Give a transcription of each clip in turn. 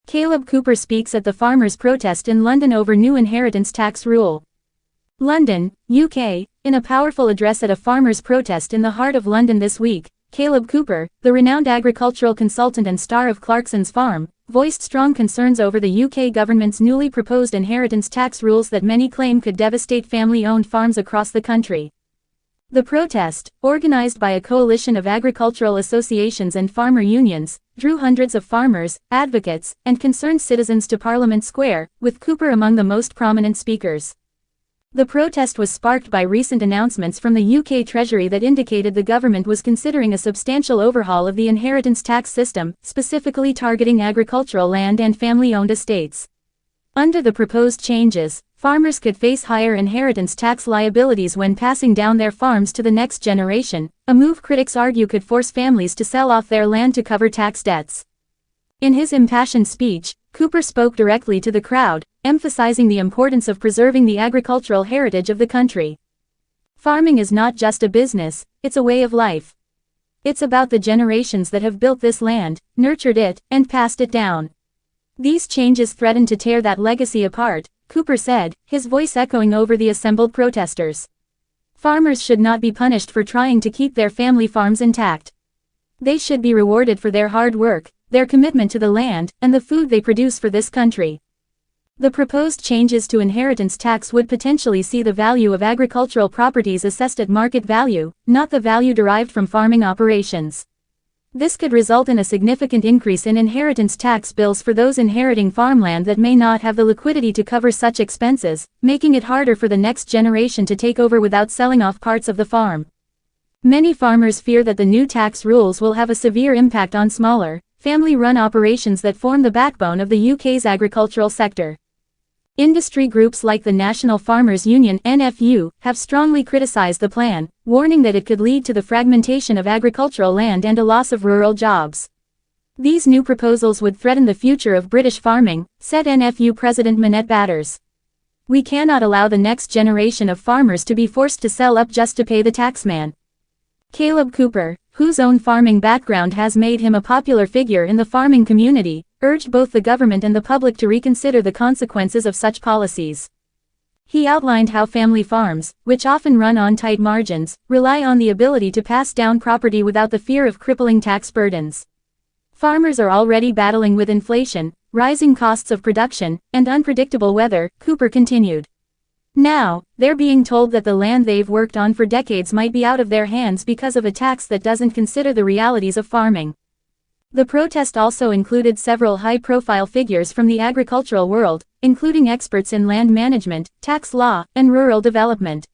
Kaleb Cooper speaks at the farmers' protest in London over new inheritance tax rule. London, UK. In a powerful address at a farmers' protest in the heart of London this week, Kaleb Cooper, the renowned agricultural consultant and star of Clarkson's Farm, voiced strong concerns over the UK government's newly proposed inheritance tax rules that many claim could devastate family-owned farms across the country. The protest, organized by a coalition of agricultural associations and farmer unions, drew hundreds of farmers, advocates, and concerned citizens to Parliament Square, with Cooper among the most prominent speakers. The protest was sparked by recent announcements from the UK Treasury that indicated the government was considering a substantial overhaul of the inheritance tax system, specifically targeting agricultural land and family-owned estates. Under the proposed changes, farmers could face higher inheritance tax liabilities when passing down their farms to the next generation, a move critics argue could force families to sell off their land to cover tax debts. In his impassioned speech, Cooper spoke directly to the crowd, emphasizing the importance of preserving the agricultural heritage of the country. Farming is not just a business, it's a way of life. It's about the generations that have built this land, nurtured it, and passed it down. These changes threaten to tear that legacy apart, Cooper said, his voice echoing over the assembled protesters. Farmers should not be punished for trying to keep their family farms intact. They should be rewarded for their hard work, their commitment to the land, and the food they produce for this country. The proposed changes to inheritance tax would potentially see the value of agricultural properties assessed at market value, not the value derived from farming operations. This could result in a significant increase in inheritance tax bills for those inheriting farmland that may not have the liquidity to cover such expenses, making it harder for the next generation to take over without selling off parts of the farm. Many farmers fear that the new tax rules will have a severe impact on smaller, family-run operations that form the backbone of the UK's agricultural sector. Industry groups like the National Farmers Union (NFU) have strongly criticized the plan, warning that it could lead to the fragmentation of agricultural land and a loss of rural jobs. These new proposals would threaten the future of British farming, said NFU President Minette Batters. We cannot allow the next generation of farmers to be forced to sell up just to pay the taxman. Kaleb Cooper, whose own farming background has made him a popular figure in the farming community, urged both the government and the public to reconsider the consequences of such policies. He outlined how family farms, which often run on tight margins, rely on the ability to pass down property without the fear of crippling tax burdens. Farmers are already battling with inflation, rising costs of production, and unpredictable weather, Cooper continued. Now, they're being told that the land they've worked on for decades might be out of their hands because of a tax that doesn't consider the realities of farming. The protest also included several high-profile figures from the agricultural world, including experts in land management, tax law, and rural development.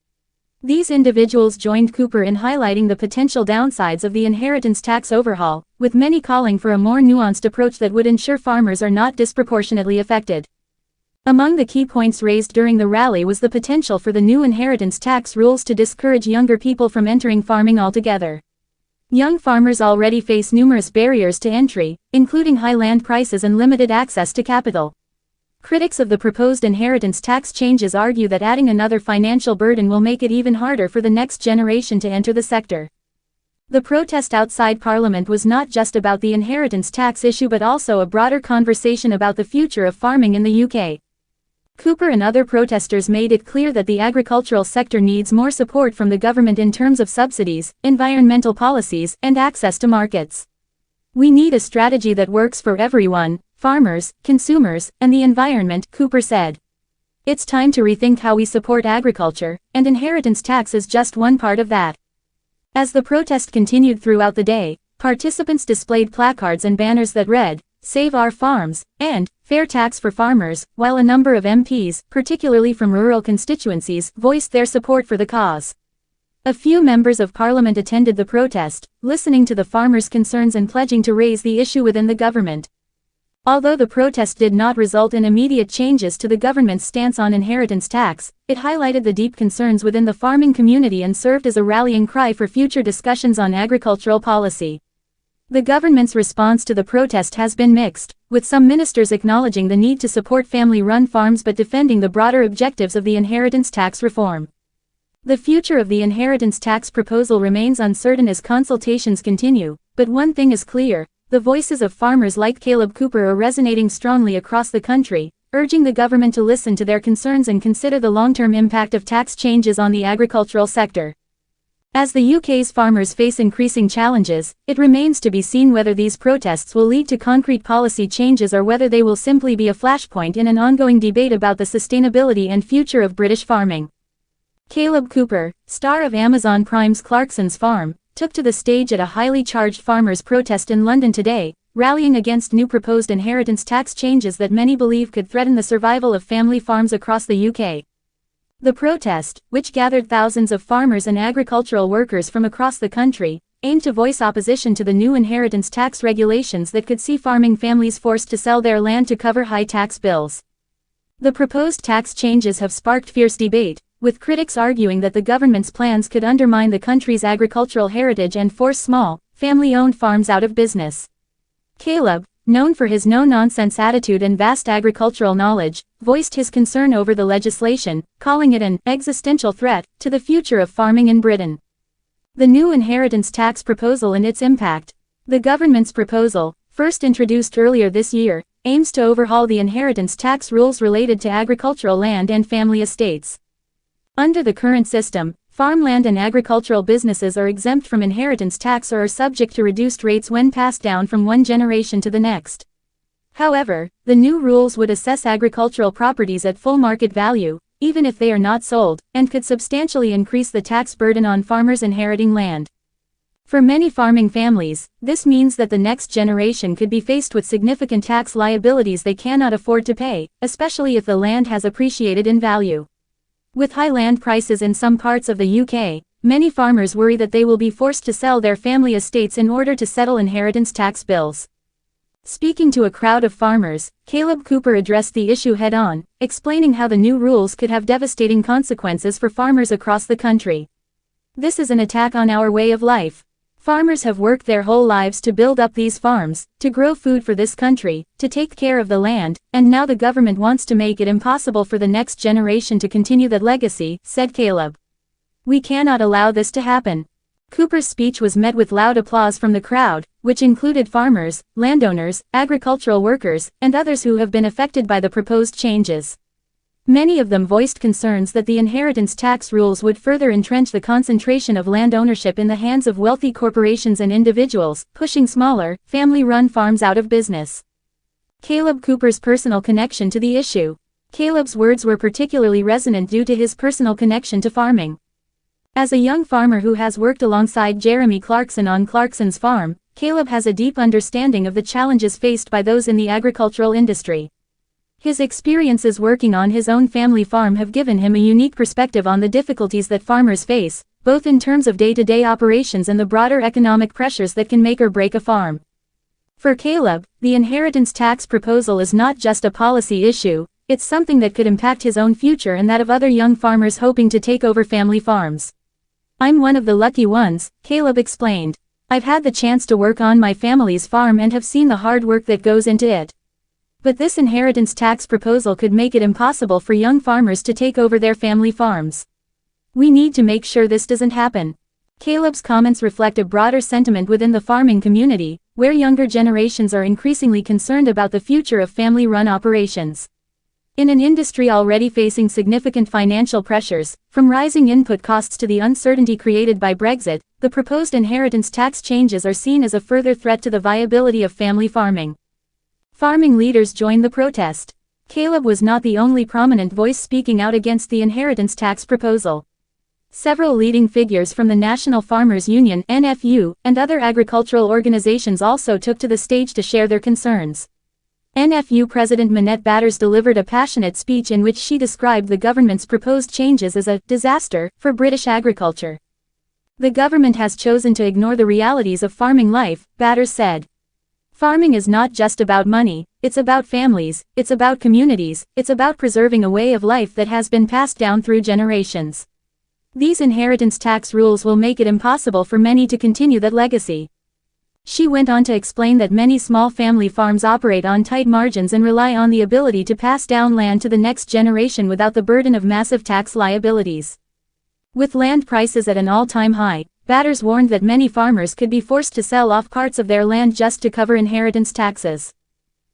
These individuals joined Cooper in highlighting the potential downsides of the inheritance tax overhaul, with many calling for a more nuanced approach that would ensure farmers are not disproportionately affected. Among the key points raised during the rally was the potential for the new inheritance tax rules to discourage younger people from entering farming altogether. Young farmers already face numerous barriers to entry, including high land prices and limited access to capital. Critics of the proposed inheritance tax changes argue that adding another financial burden will make it even harder for the next generation to enter the sector. The protest outside Parliament was not just about the inheritance tax issue but also a broader conversation about the future of farming in the UK. Cooper and other protesters made it clear that the agricultural sector needs more support from the government in terms of subsidies, environmental policies, and access to markets. We need a strategy that works for everyone, farmers, consumers, and the environment, Cooper said. It's time to rethink how we support agriculture, and inheritance tax is just one part of that. As the protest continued throughout the day, participants displayed placards and banners that read, "Save our farms," and "Fair tax for farmers," while a number of MPs, particularly from rural constituencies, voiced their support for the cause. A few members of Parliament attended the protest, listening to the farmers' concerns and pledging to raise the issue within the government. Although the protest did not result in immediate changes to the government's stance on inheritance tax, it highlighted the deep concerns within the farming community and served as a rallying cry for future discussions on agricultural policy. The government's response to the protest has been mixed, with some ministers acknowledging the need to support family-run farms but defending the broader objectives of the inheritance tax reform. The future of the inheritance tax proposal remains uncertain as consultations continue, but one thing is clear: the voices of farmers like Kaleb Cooper are resonating strongly across the country, urging the government to listen to their concerns and consider the long-term impact of tax changes on the agricultural sector. As the UK's farmers face increasing challenges, it remains to be seen whether these protests will lead to concrete policy changes or whether they will simply be a flashpoint in an ongoing debate about the sustainability and future of British farming. Kaleb Cooper, star of Amazon Prime's Clarksons farm, took to the stage at a highly charged farmers' protest in London today, rallying against new proposed inheritance tax changes that many believe could threaten the survival of family farms across the UK. The protest, which gathered thousands of farmers and agricultural workers from across the country, aimed to voice opposition to the new inheritance tax regulations that could see farming families forced to sell their land to cover high tax bills. The proposed tax changes have sparked fierce debate, with critics arguing that the government's plans could undermine the country's agricultural heritage and force small, family-owned farms out of business. Kaleb, known for his no-nonsense attitude and vast agricultural knowledge, voiced his concern over the legislation, calling it an existential threat to the future of farming in Britain. The new inheritance tax proposal and its impact. The government's proposal, first introduced earlier this year, aims to overhaul the inheritance tax rules related to agricultural land and family estates. Under the current system, farmland and agricultural businesses are exempt from inheritance tax or are subject to reduced rates when passed down from one generation to the next. However, the new rules would assess agricultural properties at full market value, even if they are not sold, and could substantially increase the tax burden on farmers inheriting land. For many farming families, this means that the next generation could be faced with significant tax liabilities they cannot afford to pay, especially if the land has appreciated in value. With high land prices in some parts of the UK, many farmers worry that they will be forced to sell their family estates in order to settle inheritance tax bills. Speaking to a crowd of farmers, Kaleb Cooper addressed the issue head-on, explaining how the new rules could have devastating consequences for farmers across the country. "This is an attack on our way of life. Farmers have worked their whole lives to build up these farms, to grow food for this country, to take care of the land, and now the government wants to make it impossible for the next generation to continue that legacy," said Kaleb. "We cannot allow this to happen." Cooper's speech was met with loud applause from the crowd, which included farmers, landowners, agricultural workers, and others who have been affected by the proposed changes. Many of them voiced concerns that the inheritance tax rules would further entrench the concentration of land ownership in the hands of wealthy corporations and individuals, pushing smaller, family-run farms out of business. Kaleb Cooper's personal connection to the issue. Kaleb's words were particularly resonant due to his personal connection to farming. As a young farmer who has worked alongside Jeremy Clarkson on Clarkson's farm, Kaleb has a deep understanding of the challenges faced by those in the agricultural industry. His experiences working on his own family farm have given him a unique perspective on the difficulties that farmers face, both in terms of day-to-day operations and the broader economic pressures that can make or break a farm. For Kaleb, the inheritance tax proposal is not just a policy issue, it's something that could impact his own future and that of other young farmers hoping to take over family farms. "I'm one of the lucky ones," Kaleb explained. "I've had the chance to work on my family's farm and have seen the hard work that goes into it. But this inheritance tax proposal could make it impossible for young farmers to take over their family farms. We need to make sure this doesn't happen." Kaleb's comments reflect a broader sentiment within the farming community, where younger generations are increasingly concerned about the future of family-run operations. In an industry already facing significant financial pressures, from rising input costs to the uncertainty created by Brexit, the proposed inheritance tax changes are seen as a further threat to the viability of family farming. Farming leaders joined the protest. Kaleb was not the only prominent voice speaking out against the inheritance tax proposal. Several leading figures from the National Farmers Union (NFU) and other agricultural organizations also took to the stage to share their concerns. NFU President Minette Batters delivered a passionate speech in which she described the government's proposed changes as a disaster for British agriculture. "The government has chosen to ignore the realities of farming life," Batters said. "Farming is not just about money, it's about families, it's about communities, it's about preserving a way of life that has been passed down through generations. These inheritance tax rules will make it impossible for many to continue that legacy." She went on to explain that many small family farms operate on tight margins and rely on the ability to pass down land to the next generation without the burden of massive tax liabilities. With land prices at an all-time high, batters warned that many farmers could be forced to sell off parts of their land just to cover inheritance taxes.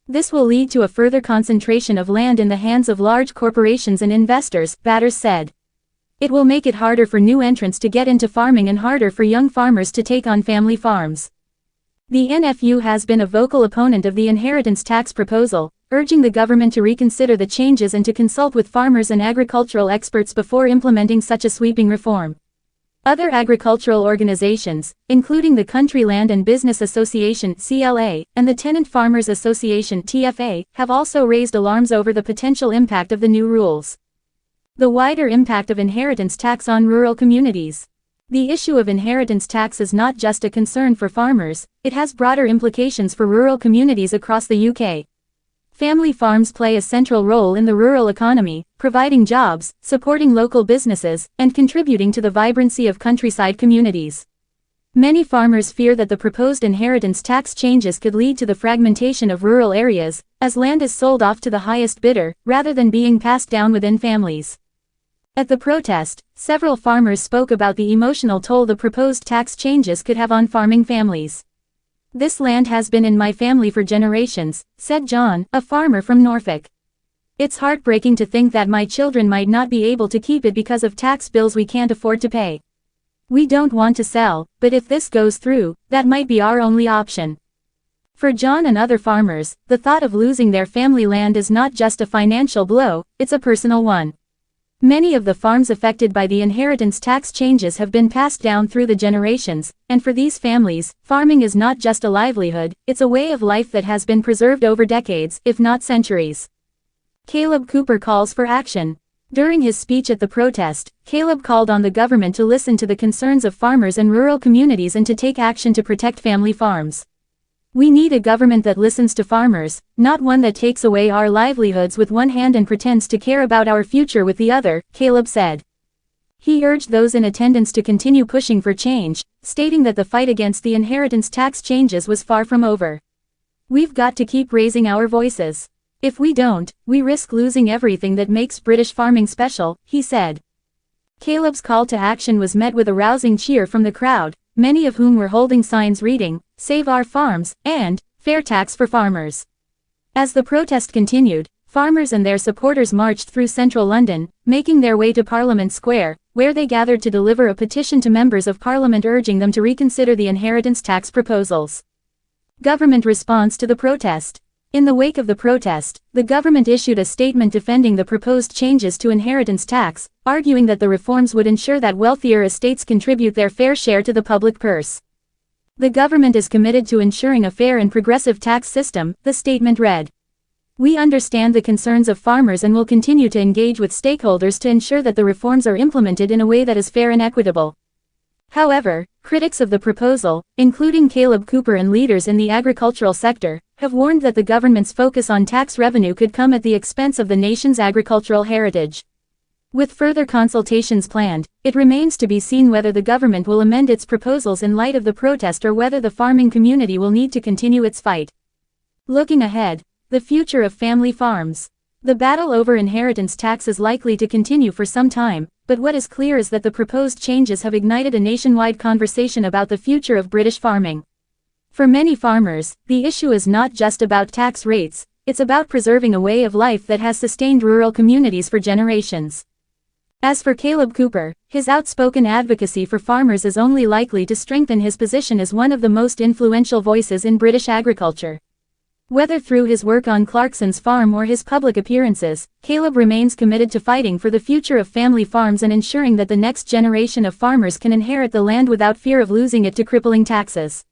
This will lead to a further concentration of land in the hands of large corporations and investors, batters said. It will make it harder for new entrants to get into farming and harder for young farmers to take on family farms. The NFU has been a vocal opponent of the inheritance tax proposal, urging the government to reconsider the changes and to consult with farmers and agricultural experts before implementing such a sweeping reform. Other agricultural organizations, including the Country Land and Business Association (CLA) and the Tenant Farmers Association (TFA), have also raised alarms over the potential impact of the new rules. The wider impact of inheritance tax on rural communities. The issue of inheritance tax is not just a concern for farmers, it has broader implications for rural communities across the UK. Family farms play a central role in the rural economy, providing jobs, supporting local businesses, and contributing to the vibrancy of countryside communities. Many farmers fear that the proposed inheritance tax changes could lead to the fragmentation of rural areas, as land is sold off to the highest bidder, rather than being passed down within families. At the protest, several farmers spoke about the emotional toll the proposed tax changes could have on farming families. "This land has been in my family for generations," said John, a farmer from Norfolk. "It's heartbreaking to think that my children might not be able to keep it because of tax bills we can't afford to pay. We don't want to sell, but if this goes through, that might be our only option." For John and other farmers, the thought of losing their family land is not just a financial blow, it's a personal one. Many of the farms affected by the inheritance tax changes have been passed down through the generations, and for these families, farming is not just a livelihood, it's a way of life that has been preserved over decades, if not centuries. Kaleb Cooper calls for action. During his speech at the protest, Kaleb called on the government to listen to the concerns of farmers and rural communities and to take action to protect family farms. "We need a government that listens to farmers, not one that takes away our livelihoods with one hand and pretends to care about our future with the other," Kaleb said. He urged those in attendance to continue pushing for change, stating that the fight against the inheritance tax changes was far from over. "We've got to keep raising our voices. If we don't, we risk losing everything that makes British farming special," he said. Kaleb's call to action was met with a rousing cheer from the crowd, many of whom were holding signs reading, "Save our farms," and "Fair tax for farmers." As the protest continued, farmers and their supporters marched through central London, making their way to Parliament Square, where they gathered to deliver a petition to members of Parliament urging them to reconsider the inheritance tax proposals. Government response to the protest. In the wake of the protest, the government issued a statement defending the proposed changes to inheritance tax, arguing that the reforms would ensure that wealthier estates contribute their fair share to the public purse. "The government is committed to ensuring a fair and progressive tax system," the statement read. "We understand the concerns of farmers and will continue to engage with stakeholders to ensure that the reforms are implemented in a way that is fair and equitable." However, critics of the proposal, including Kaleb Cooper and leaders in the agricultural sector, have warned that the government's focus on tax revenue could come at the expense of the nation's agricultural heritage. With further consultations planned, it remains to be seen whether the government will amend its proposals in light of the protest or whether the farming community will need to continue its fight. Looking ahead, the future of family farms. The battle over inheritance tax is likely to continue for some time, but what is clear is that the proposed changes have ignited a nationwide conversation about the future of British farming. For many farmers, the issue is not just about tax rates, it's about preserving a way of life that has sustained rural communities for generations. As for Kaleb Cooper, his outspoken advocacy for farmers is only likely to strengthen his position as one of the most influential voices in British agriculture. Whether through his work on Clarkson's farm or his public appearances, Kaleb remains committed to fighting for the future of family farms and ensuring that the next generation of farmers can inherit the land without fear of losing it to crippling taxes.